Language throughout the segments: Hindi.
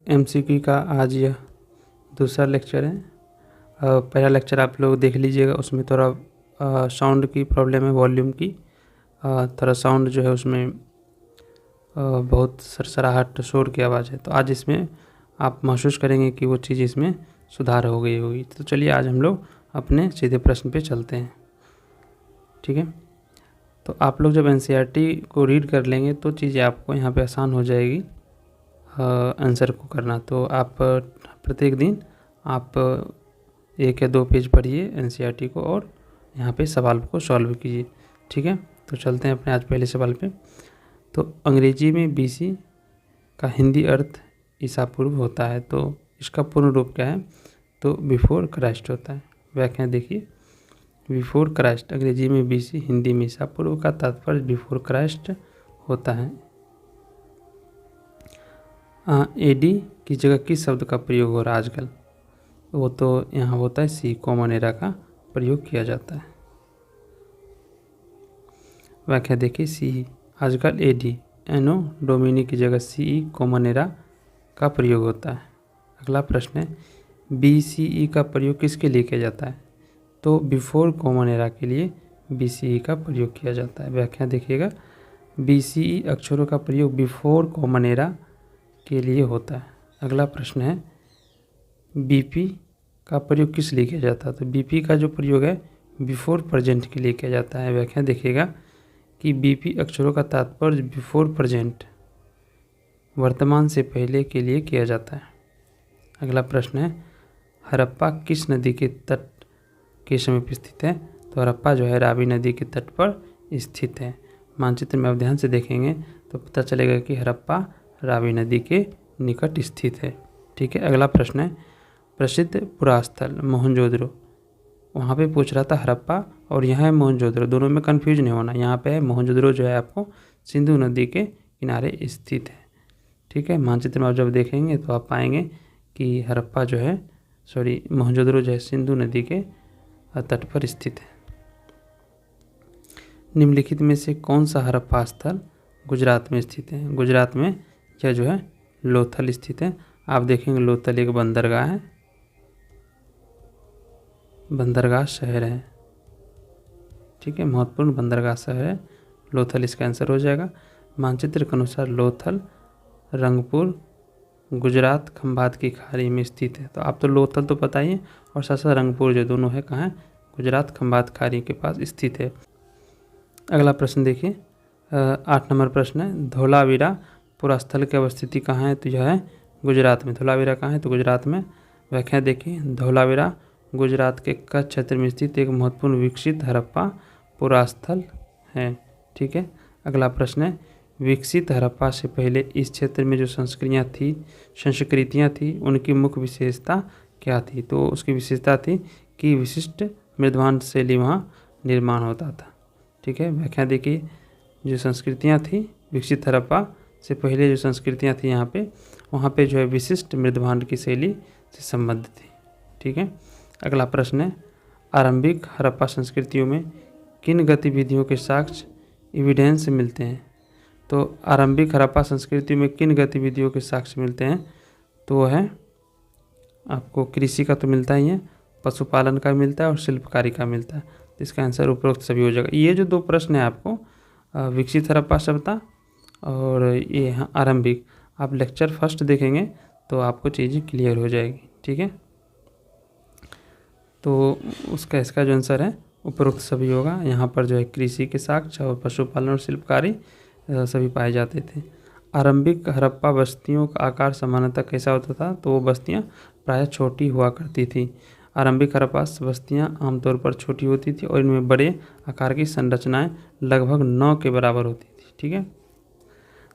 एमसीक्यू का आज यह दूसरा लेक्चर है। पहला लेक्चर आप लोग देख लीजिएगा, उसमें थोड़ा साउंड की प्रॉब्लम है, वॉल्यूम की थोड़ा साउंड जो है उसमें बहुत सरसराहट शोर की आवाज़ है। तो आज इसमें आप महसूस करेंगे कि वो चीज़ इसमें सुधार हो गई होगी। तो चलिए आज हम लोग अपने सीधे प्रश्न पे चलते हैं, ठीक है। तो आप लोग जब एनसीईआरटी को रीड कर लेंगे तो चीज़ें आपको यहाँ पे आसान हो जाएगी आंसर को करना। तो आप प्रत्येक दिन आप 1 या 2 पेज पढ़िए एनसीईआरटी को और यहाँ पे सवाल को सॉल्व कीजिए, ठीक है। तो चलते हैं अपने आज पहले सवाल पे। तो अंग्रेजी में बीसी का हिंदी अर्थ ईसा पूर्व होता है, तो इसका पूर्ण रूप क्या है? तो बिफोर क्राइस्ट होता है। व्याख्या देखिए, बिफोर क्राइस्ट अंग्रेजी में बीसी, हिंदी में ईसा पूर्व का तात्पर्य बिफोर क्राइस्ट होता है। एडी की जगह किस शब्द का प्रयोग हो रहा है आजकल? वो तो यहाँ होता है सी कॉमन एरा का प्रयोग किया जाता है। व्याख्या देखिए, सी आजकल एडी एनो डोमिनी की जगह सी कॉमन एरा का प्रयोग होता है। अगला प्रश्न है, बीसीई का प्रयोग किसके लिए किया जाता है? तो बिफोर कॉमन एरा के लिए बीसीई का प्रयोग किया जाता है। व्याख्या देखिएगा, बीसीई अक्षरों का प्रयोग बिफोर कॉमन एरा के लिए होता है। अगला प्रश्न है, बीपी का प्रयोग किस लिए किया जाता है? तो बीपी का जो प्रयोग है बिफोर प्रेजेंट के लिए किया जाता है। व्याख्या देखिएगा कि बीपी अक्षरों का तात्पर्य बिफोर प्रेजेंट वर्तमान से पहले के लिए किया जाता है। अगला प्रश्न है, हड़प्पा किस नदी के तट के समीप स्थित है? तो हड़प्पा जो है रावी नदी के तट पर स्थित है। मानचित्र में आप ध्यान से देखेंगे तो पता चलेगा कि हड़प्पा रावी नदी के निकट स्थित है, ठीक है। अगला प्रश्न है, प्रसिद्ध पुरास्थल मोहनजोदड़ो, वहाँ पे पूछ रहा था हड़प्पा और यहाँ है मोहनजोदड़ो, दोनों में कंफ्यूज नहीं होना। यहाँ पे है मोहनजोदड़ो जो है आपको सिंधु नदी के किनारे स्थित है, ठीक है। मानचित्र में आप जब देखेंगे तो आप पाएंगे कि हड़प्पा जो है मोहनजोदड़ो जो है सिंधु नदी के तट पर स्थित है। निम्नलिखित में से कौन सा हड़प्पा स्थल गुजरात में स्थित है? गुजरात में यह जो है लोथल स्थित है। आप देखेंगे लोथल एक बंदरगाह है, बंदरगाह शहर है, ठीक है, महत्वपूर्ण बंदरगाह शहर है लोथल, इसका आंसर हो जाएगा। मानचित्र के अनुसार लोथल रंगपुर गुजरात खंभात की खाड़ी में स्थित है। तो आप तो लोथल तो पता ही है और साथ साथ रंगपुर जो दोनों है कहाँ है? गुजरात खंभात खाड़ी के पास स्थित है। अगला प्रश्न देखिए, 8 नंबर प्रश्न है, धोलावीरा पुरास्थल की अवस्थिति कहाँ है? तो यह है गुजरात में। धोलावीरा कहाँ है? तो गुजरात में। व्याख्या देखिए, धोलावीरा गुजरात के कच्छ क्षेत्र में स्थित एक महत्वपूर्ण विकसित हड़प्पा पुरास्थल है, ठीक है। अगला प्रश्न है, विकसित हड़प्पा से पहले इस क्षेत्र में जो संस्कृतियाँ थी उनकी मुख्य विशेषता क्या थी? तो उसकी विशेषता थी कि विशिष्ट मृदवान शैली वहाँ निर्माण होता था, ठीक है। व्याख्या देखिए, जो संस्कृतियाँ थी विकसित हड़प्पा से पहले जो संस्कृतियाँ थी यहाँ पे, वहाँ पे जो है विशिष्ट मृदभांड की शैली से संबंधित थी, ठीक है। अगला प्रश्न है, आरंभिक हड़प्पा संस्कृतियों में किन गतिविधियों के साक्ष्य एविडेंस मिलते हैं? तो आरंभिक हड़प्पा संस्कृति में किन गतिविधियों के साक्ष्य मिलते हैं? तो वह है आपको कृषि का तो मिलता ही है, पशुपालन का मिलता है और शिल्पकारी का मिलता है। तो इसका आंसर उपरोक्त सभी हो जाएगा। ये जो 2 प्रश्न है आपको विकसित हड़प्पा सभ्यता और ये आरंभिक, आप लेक्चर फर्स्ट देखेंगे तो आपको चीज़ें क्लियर हो जाएगी, ठीक है। तो इसका जो आंसर है उपरोक्त सभी होगा। यहाँ पर जो है कृषि के साक्ष्य और पशुपालन और शिल्पकारी सभी पाए जाते थे। आरंभिक हड़प्पा बस्तियों का आकार सामान्यतः कैसा होता था? तो वो बस्तियाँ प्रायः छोटी हुआ करती थी। आरंभिक हड़प्पा बस्तियाँ आमतौर पर छोटी होती थी और इनमें बड़े आकार की संरचनाएं लगभग 9 के बराबर होती थी, ठीक है।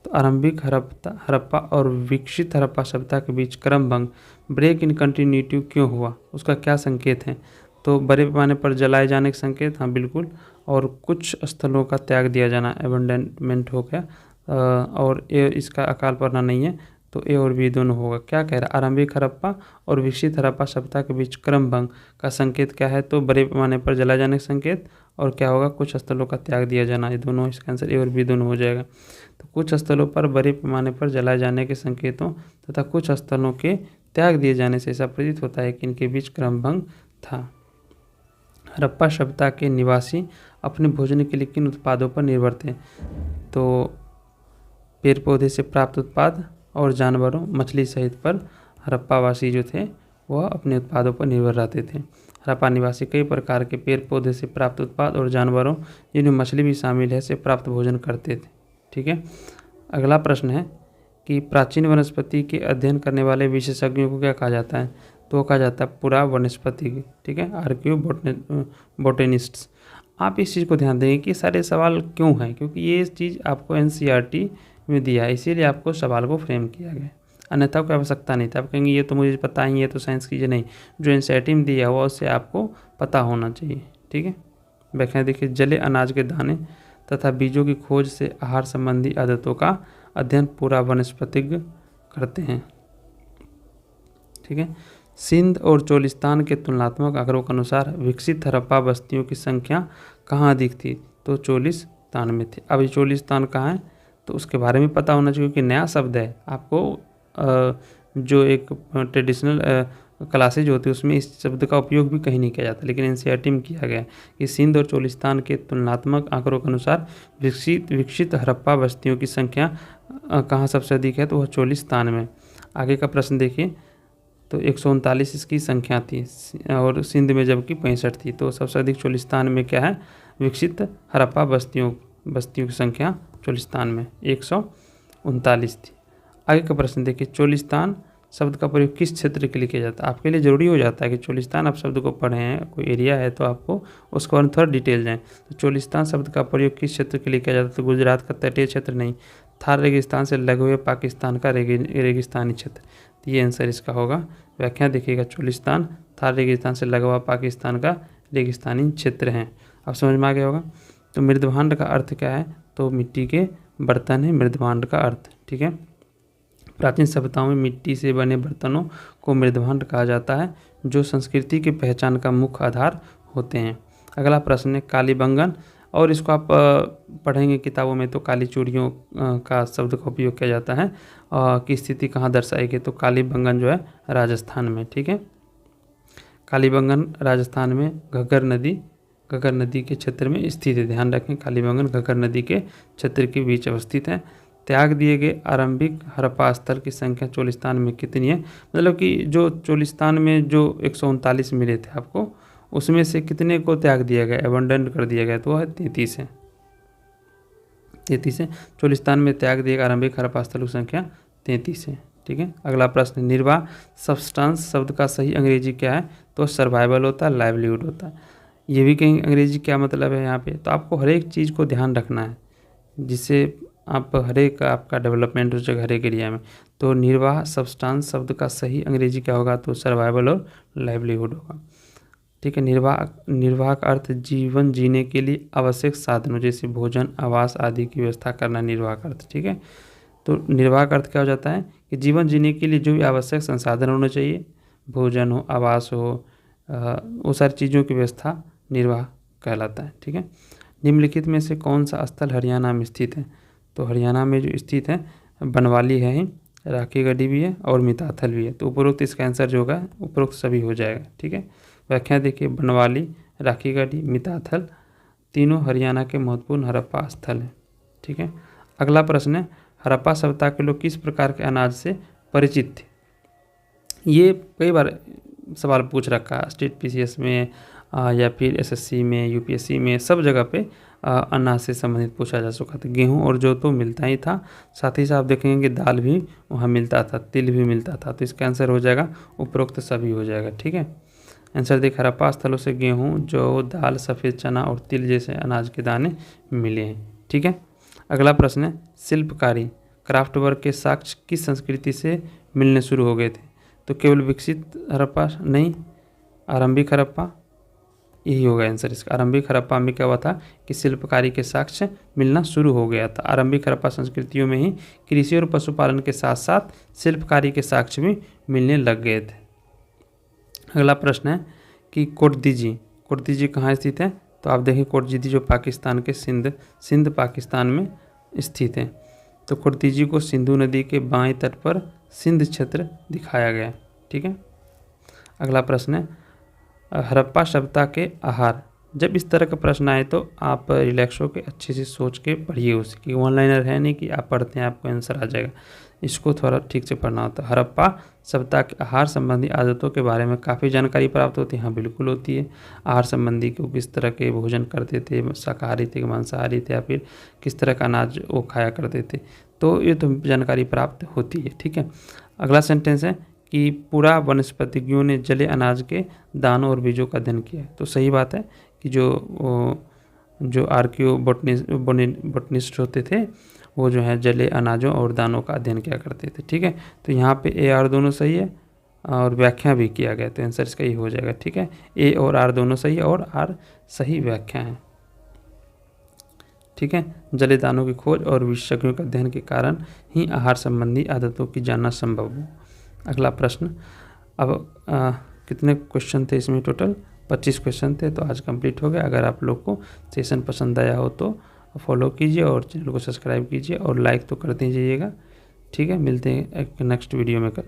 तो आरंभिक हड़प्पा और विकसित हड़प्पा सभ्यता के बीच क्रमभंग ब्रेक इन कंटिन्यूटी क्यों हुआ? उसका क्या संकेत है? तो बड़े पैमाने पर जलाए जाने के संकेत, हाँ बिल्कुल, और कुछ स्थलों का त्याग दिया जाना, एबंडनमेंट हो गया, और इसका अकाल पड़ना नहीं है। तो ए और बी दोनों होगा। क्या कह रहा है, आरंभिक हड़प्पा और विकसित हड़प्पा सभ्यता के बीच क्रम भंग का संकेत क्या है, तो बड़े पैमाने पर जलाए जाने का संकेत, और क्या होगा, कुछ स्थलों का त्याग दिया जाना। ये दोनों, इसका आंसर ए और बी दोनों हो जाएगा। तो कुछ स्थलों पर बड़े पैमाने पर जलाए जाने के संकेतों तथा कुछ स्थलों के त्याग दिए जाने से ऐसा प्रतीत होता है कि इनके बीच क्रम भंग था। हड़प्पा सभ्यता के निवासी अपने भोजन के लिए किन उत्पादों पर निर्भर थे, तो पेड़ पौधे से प्राप्त उत्पाद और जानवरों, मछली सहित पर हड़प्पावासी जो थे वह अपने उत्पादों पर निर्भर रहते थे। हड़प्पा निवासी कई प्रकार के पेड़ पौधे से प्राप्त उत्पाद और जानवरों, जिनमें मछली भी शामिल है, से प्राप्त भोजन करते थे। ठीक है। अगला प्रश्न है कि प्राचीन वनस्पति के अध्ययन करने वाले विशेषज्ञों को क्या कहा जाता है, तो कहा जाता है पूरा वनस्पति। ठीक है, आर्कियो बोटेनिस्ट्स। आप इस चीज़ को ध्यान देंगे कि सारे सवाल क्यों हैं, क्योंकि ये चीज़ आपको एनसीईआरटी में दिया है, इसीलिए आपको सवाल को फ्रेम किया गया, अन्यथा कोई आवश्यकता नहीं था। आप कहेंगे ये तो मुझे पता ही, ये तो साइंस की, नहीं, जो एनसीईआरटी में दिया हुआ उससे आपको पता होना चाहिए। ठीक है। व्याख्या देखिए, जले अनाज के दाने तथा बीजों की खोज से आहार संबंधी आदतों का अध्ययन पूरा वनस्पतिज्ञ करते हैं। ठीक है। सिंध और चोलिस्तान के तुलनात्मक आंकड़ों के अनुसार विकसित हड़प्पा बस्तियों की संख्या कहाँ अधिक थी, तो चोलिस्तान में थी। अब ये चोलिस्तान कहाँ है, तो उसके बारे में पता होना चाहिए, क्योंकि नया शब्द है। आपको जो एक ट्रेडिशनल क्लासेज होती है उसमें इस शब्द का उपयोग भी कहीं नहीं किया जाता, लेकिन एनसीईआरटी में किया गया है कि सिंध और चोलिस्तान के तुलनात्मक आंकड़ों के अनुसार विकसित हड़प्पा बस्तियों की संख्या कहाँ सबसे अधिक है, तो वह चोलिस्तान में। आगे का प्रश्न देखिए, तो 139 इसकी संख्या थी और सिंध में जबकि 65 थी, तो सबसे अधिक चोलिस्तान में क्या है, विकसित हड़प्पा बस्तियों की संख्या चोलिस्तान में 139 थी। आगे का प्रश्न देखिए, चोलिस्तान शब्द का प्रयोग किस क्षेत्र के लिए किया जाता है। आपके लिए ज़रूरी हो जाता है कि चोलिस्तान आप शब्द को पढ़े हैं, कोई एरिया है तो आपको उसके बारे में थोड़ा डिटेल जाएँ। तो चोलिस्तान शब्द का प्रयोग किस क्षेत्र के लिए किया जाता है, तो गुजरात का तटीय क्षेत्र नहीं, थार रेगिस्तान से लगे हुए पाकिस्तान का रेगिस्तानी क्षेत्र, तो ये आंसर इसका होगा। व्याख्या देखिएगा, चोलिस्तान थार रेगिस्तान से लगा हुआ पाकिस्तान का रेगिस्तानी क्षेत्र है। अब समझ में आ गया होगा। तो मृदभांड का अर्थ क्या है, तो मिट्टी के बर्तन है मृदभांड का अर्थ। ठीक है। प्राचीन सभ्यताओं में मिट्टी से बने बर्तनों को मृदभांड कहा जाता है, जो संस्कृति की पहचान का मुख्य आधार होते हैं। अगला प्रश्न है कालीबंगन, और इसको आप पढ़ेंगे किताबों में, तो काली चूड़ियों का शब्द का उपयोग किया जाता है की स्थिति कहाँ दर्शाएगी, तो कालीबंगन जो है राजस्थान में। ठीक है। कालीबंगन राजस्थान में घग्गर नदी के क्षेत्र में स्थित है। ध्यान रखें, कालीबंगन घग्गर नदी के क्षेत्र के बीच अवस्थित है। त्याग दिए गए आरंभिक हड़प्पा स्थल की संख्या चोलिस्तान में कितनी है, मतलब कि जो चोलिस्तान में जो 139 मिले थे आपको, उसमें से कितने को त्याग दिया गया, एबंडन कर दिया गया, तो वह 33 है। 33 है। चोलिस्तान में त्याग दिए गए आरंभिक हड़प्पा स्थल की संख्या 33 है। ठीक है। अगला प्रश्न, निर्वाह सब्सटेंस शब्द का सही अंग्रेजी क्या है, तो सर्वाइवल होता है, लाइवलीहुड होता है। ये भी कहीं अंग्रेजी क्या मतलब है यहाँ पे, तो आपको हर एक चीज़ को ध्यान रखना है, जिससे आप हर एक आपका डेवलपमेंट हो जाएगा हर एक एरिया में। तो निर्वाह सब्सटेंस शब्द का सही अंग्रेजी क्या होगा, तो सर्वाइवल और लाइवलीहुड होगा। ठीक है। निर्वाह का अर्थ जीवन जीने के लिए आवश्यक साधनों जैसे भोजन, आवास आदि की व्यवस्था करना निर्वाह का अर्थ। ठीक है। तो निर्वाह का अर्थ क्या हो जाता है कि जीवन जीने के लिए जो भी आवश्यक संसाधन होने चाहिए, भोजन हो, आवास हो, वो सारी चीज़ों की व्यवस्था निर्वाह कहलाता है। ठीक है। निम्नलिखित में से कौन सा स्थल हरियाणा में स्थित है, तो हरियाणा में जो स्थित है बनवाली है, राखी गढ़ी भी है और मिताथल भी है। तो उपरोक्त इसका आंसर जो होगा उपरोक्त सभी हो जाएगा। ठीक है। व्याख्या देखिए, बनवाली, राखी गढ़ी, मिताथल तीनों हरियाणा के महत्वपूर्ण हड़प्पा स्थल हैं। ठीक है। अगला प्रश्न है, हड़प्पा सभ्यता के लोग किस प्रकार के अनाज से परिचित थे। ये कई बार सवाल पूछ रखा है स्टेट पीसीएस में या फिर एसएससी में, यूपीएससी में, सब जगह पे अनाज से संबंधित पूछा जा चुका था। गेहूं और जौ तो मिलता ही था, साथ ही साथ आप देखेंगे कि दाल भी वहाँ मिलता था, तिल भी मिलता था। तो इसका आंसर हो जाएगा उपरोक्त सभी हो जाएगा। ठीक है। आंसर देख, हड़प्पा स्थलों से गेहूं, जौ, दाल, सफ़ेद चना और तिल जैसे अनाज के दाने मिले हैं। ठीक है। अगला प्रश्न है, शिल्पकारी क्राफ्ट वर्क के साक्ष्य किस संस्कृति से मिलने शुरू हो गए थे, तो केवल विकसित हड़प्पा नहीं, आरंभिक हड़प्पा यही होगा आंसर इसका। आरंभिक हड़प्पा में क्या हुआ था कि शिल्पकारी के साक्ष्य मिलना शुरू हो गया था। आरंभिक हड़प्पा संस्कृतियों में ही कृषि और पशुपालन के साथ साथ शिल्पकारी के साक्ष्य भी मिलने लग गए थे। अगला प्रश्न है कि कोटदीजी कहाँ स्थित है? तो आप देखिए कोटदीजी जो पाकिस्तान के सिंध पाकिस्तान में स्थित है। तो कोटदीजी को सिंधु नदी के बाएं तट पर सिंध क्षेत्र दिखाया गया। ठीक है। अगला प्रश्न है हड़प्पा सभ्यता के आहार। जब इस तरह का प्रश्न आए तो आप रिलैक्स होकर अच्छे से सोच के पढ़िए उसे, कि वन लाइनर है नहीं कि आप पढ़ते हैं आपको आंसर आ जाएगा। इसको थोड़ा ठीक से पढ़ना होता है। हड़प्पा सभ्यता के आहार संबंधी आदतों के बारे में काफ़ी जानकारी प्राप्त होती है। हाँ बिल्कुल होती है। आहार संबंधी को किस तरह के भोजन करते थे, शाकाहारी थे, मांसाहारी थे, या फिर किस तरह का अनाज वो खाया करते थे, तो ये तो जानकारी प्राप्त होती है। ठीक है। अगला सेंटेंस है कि पूरा वनस्पतिज्ञों ने जले अनाज के दानों और बीजों का अध्ययन किया। तो सही बात है कि जो आर्कियो बोटनिस्ट होते थे वो जो है जले अनाजों और दानों का अध्ययन किया करते थे। ठीक है। तो यहाँ पे ए आर दोनों सही है और व्याख्या भी किया गया, तो आंसर इसका ही हो जाएगा। ठीक है। ए और आर दोनों सही है और आर सही व्याख्या है। ठीक है। जले दानों की खोज और विशेषज्ञों के अध्ययन के कारण ही आहार संबंधी आदतों की जानना संभव हो। अगला प्रश्न। अब कितने क्वेश्चन थे इसमें? टोटल 25 क्वेश्चन थे। तो आज कंप्लीट हो गया। अगर आप लोग को सेशन पसंद आया हो तो फॉलो कीजिए और चैनल को सब्सक्राइब कीजिए और लाइक तो कर दीजिएगा। ठीक है। मिलते हैं एक नेक्स्ट वीडियो में कल।